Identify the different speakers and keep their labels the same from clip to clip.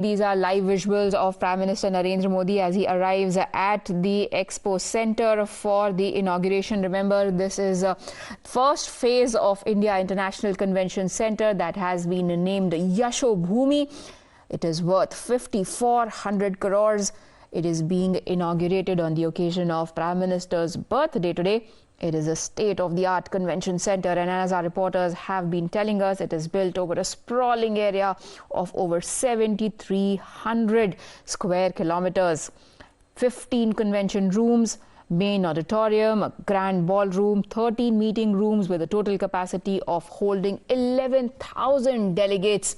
Speaker 1: These are live visuals of Prime Minister Narendra Modi as he arrives at the Expo Center for the inauguration. Remember, this is the first phase of India International Convention Center that has been named Yashobhoomi. It is worth 5,400 crores. It is being inaugurated on the occasion of Prime Minister's birthday today. It is a state-of-the-art convention center, and as our reporters have been telling us, it is built over a sprawling area of over 7,300 square kilometers. 15 convention rooms, main auditorium, a grand ballroom, 13 meeting rooms with a total capacity of holding 11,000 delegates.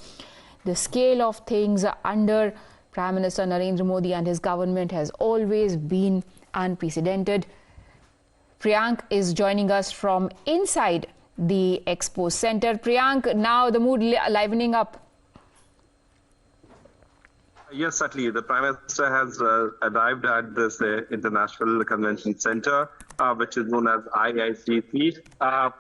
Speaker 1: The scale of things under Prime Minister Narendra Modi and his government has always been unprecedented. Priyank is joining us from inside the Expo Center. Priyank, now the mood livening up.
Speaker 2: Yes, certainly. The Prime Minister has arrived at this International Convention Center, which is known as IICC.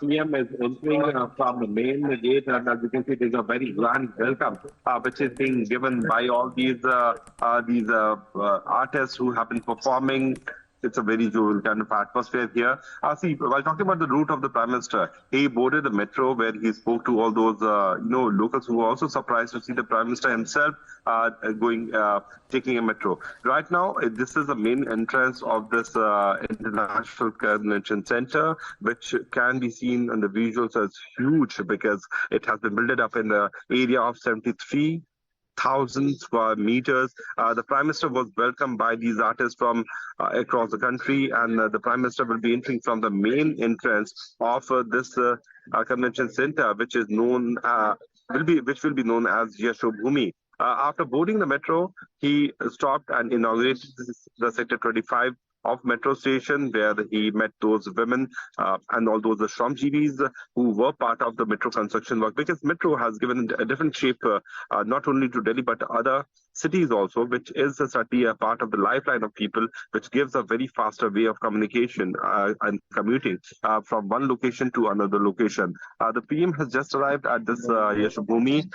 Speaker 2: PM is entering from the main gate, and as you can see, there's a very grand welcome, which is being given by all these artists who have been performing. It's a very jovial kind of atmosphere here. See, while talking about the route of the Prime Minister, he boarded the metro where he spoke to all those, locals who were also surprised to see the Prime Minister himself taking a metro. Right now, this is the main entrance of this International Convention Center, which can be seen in the visuals as huge because it has been built up in the area of 73,000 square meters. The Prime Minister was welcomed by these artists from across the country, and the Prime Minister will be entering from the main entrance of this convention center, which is known which will be known as Yashobhoomi. After boarding the metro, he stopped and inaugurated the Sector 25 of metro station, where he met those women and all those Shramjeevis who were part of the metro construction work, because metro has given a different shape not only to Delhi but other cities also, which is certainly a part of the lifeline of people, which gives a very faster way of communication and commuting from one location to another location. The PM has just arrived at this Yashobhoomi.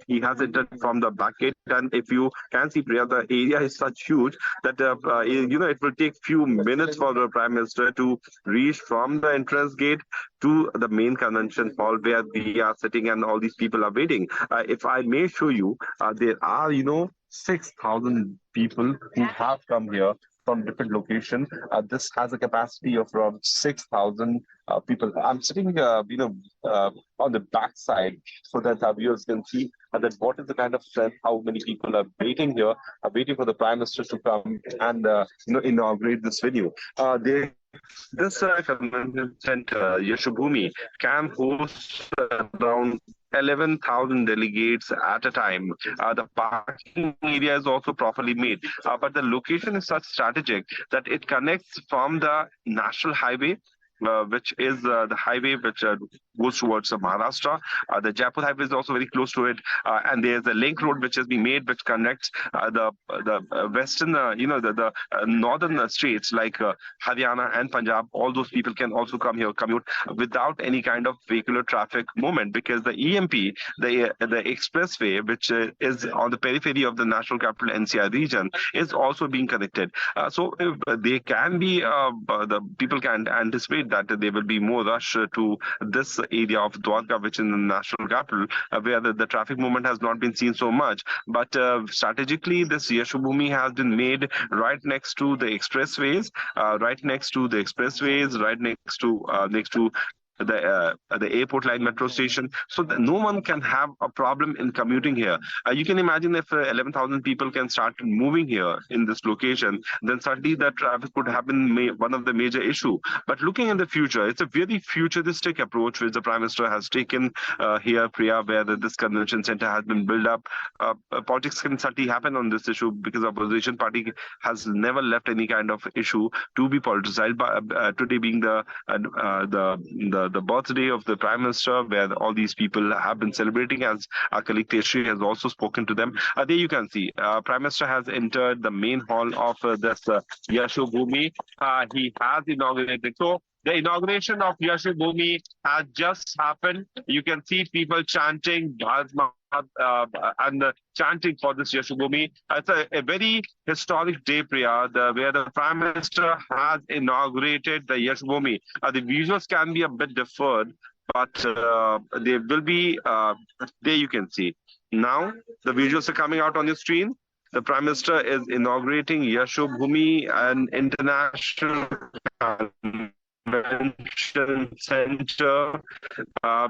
Speaker 2: He has entered from the back gate, and if you can see, Priya, the area is such huge that it will take few minutes for the Prime Minister to reach from the entrance gate to the main convention hall where we are sitting and all these people are waiting. If I may show you, there are 6,000 people who have come here from different locations. This has a capacity of around 6,000 people. I'm sitting, on the back side so that our viewers can see that what is the kind of strength, how many people are waiting here, waiting for the Prime Minister to come and inaugurate this venue. This convention center, Yashobhoomi, can host around 11,000 delegates at a time. The parking area is also properly made, but the location is such strategic that it connects from the national highway, which is the highway which goes towards Maharashtra. The Jaipur highway is also very close to it, and there's a link road which has been made which connects the western, the northern states like Haryana and Punjab. All those people can also come here, commute without any kind of vehicular traffic movement, because the EMP, the expressway, which is on the periphery of the national capital NCR region, is also being connected. So they can be, the people can anticipate that there will be more rush to this area of Dwarka, which is in the national capital, where the traffic movement has not been seen so much. But strategically, this Yashobhoomi has been made right next to the expressways, right next to the airport line metro station, so that no one can have a problem in commuting here. You can imagine if 11,000 people can start moving here in this location, then certainly the traffic could have been one of the major issue. But looking in the future, it's a very futuristic approach which the Prime Minister has taken here, Priya, where this convention center has been built up. Politics can certainly happen on this issue because the opposition party has never left any kind of issue to be politicized. But today being the birthday of the Prime Minister, where all these people have been celebrating, as our colleague Teshri has also spoken to them. There you can see, Prime Minister has entered the main hall of this Yashobhoomi. He has inaugurated. So the inauguration of Yashobhoomi has just happened. You can see people chanting Bharat and chanting for this Yashobhoomi. It's a very historic day, Priya, where the Prime Minister has inaugurated the Yashobhoomi. The visuals can be a bit deferred, but they will be there. You can see now the visuals are coming out on your screen. The Prime Minister is inaugurating Yashobhoomi, an international convention center,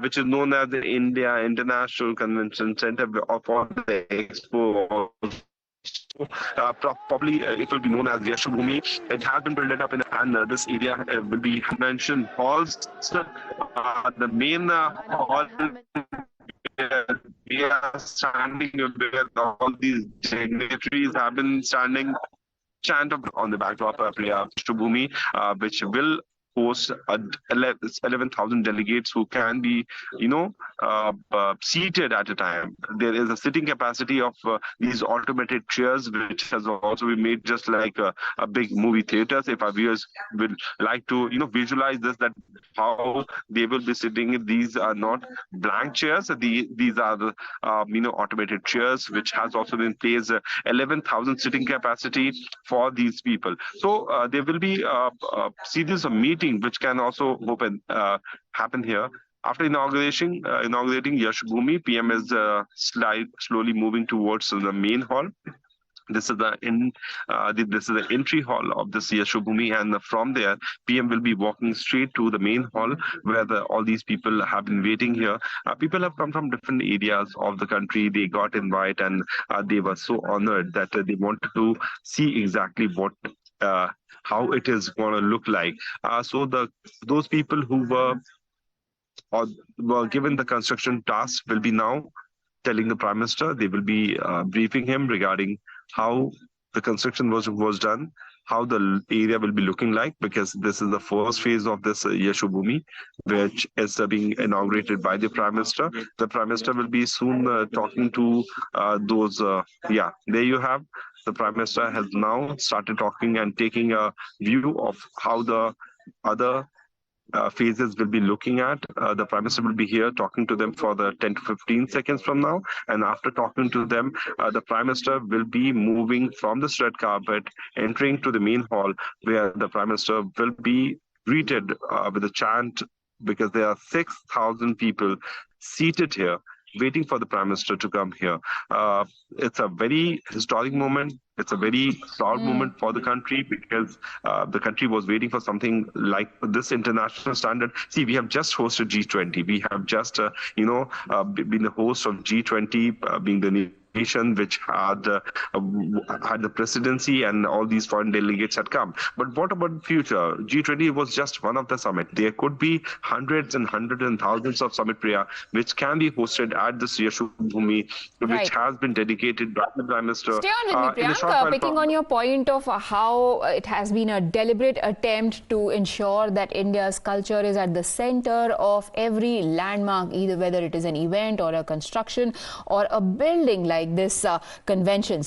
Speaker 2: which is known as the India International Convention Center for the Expo. Probably it will be known as Yashobhoomi. It has been built up and this area will be mentioned halls. The main hall we are standing where all these dignitaries have been standing chant on the backdrop of Yashobhoomi, which will host 11,000 delegates who can be, seated at a time. There is a sitting capacity of these automated chairs, which has also been made just like a big movie theaters. If our viewers will like to, visualize this, that how they will be sitting. These are not blank chairs. These are the, automated chairs, which has also been placed 11,000 sitting capacity for these people. So there will be a series of meetings which can also happen here. After inaugurating Yashobhoomi, PM is slowly moving towards the main hall. This is the entry hall of this Yashobhoomi, and from there, PM will be walking straight to the main hall where all these people have been waiting here. People have come from different areas of the country. They got invited, and they were so honored that they wanted to see exactly what. How it is going to look like. So those people who were given the construction task will be now telling the Prime Minister. They will be briefing him regarding how the construction was done, how the area will be looking like, because this is the first phase of this Yashobhoomi, which is being inaugurated by the Prime Minister. The Prime Minister will be soon talking to those. There you have. The Prime Minister has now started talking and taking a view of how the other phases will be looking at. The Prime Minister will be here talking to them for the 10 to 15 seconds from now. And after talking to them, the Prime Minister will be moving from this red carpet, entering to the main hall, where the Prime Minister will be greeted with a chant, because there are 6,000 people seated here waiting for the Prime Minister to come here. It's a very historic moment. It's a very proud moment for the country, because the country was waiting for something like this international standard. See, we have just hosted G20. We have just, been the host of G20, being the nation which had the presidency, and all these foreign delegates had come. But what about the future? G20 was just one of the summit. There could be hundreds and thousands of summit, Priya, which can be hosted at this Yashobhoomi, which has been dedicated by the Prime Minister.
Speaker 1: Stay on with me, Priyanka, picking on your point of how it has been a deliberate attempt to ensure that India's culture is at the center of every landmark, either whether it is an event or a construction or a building like this convention.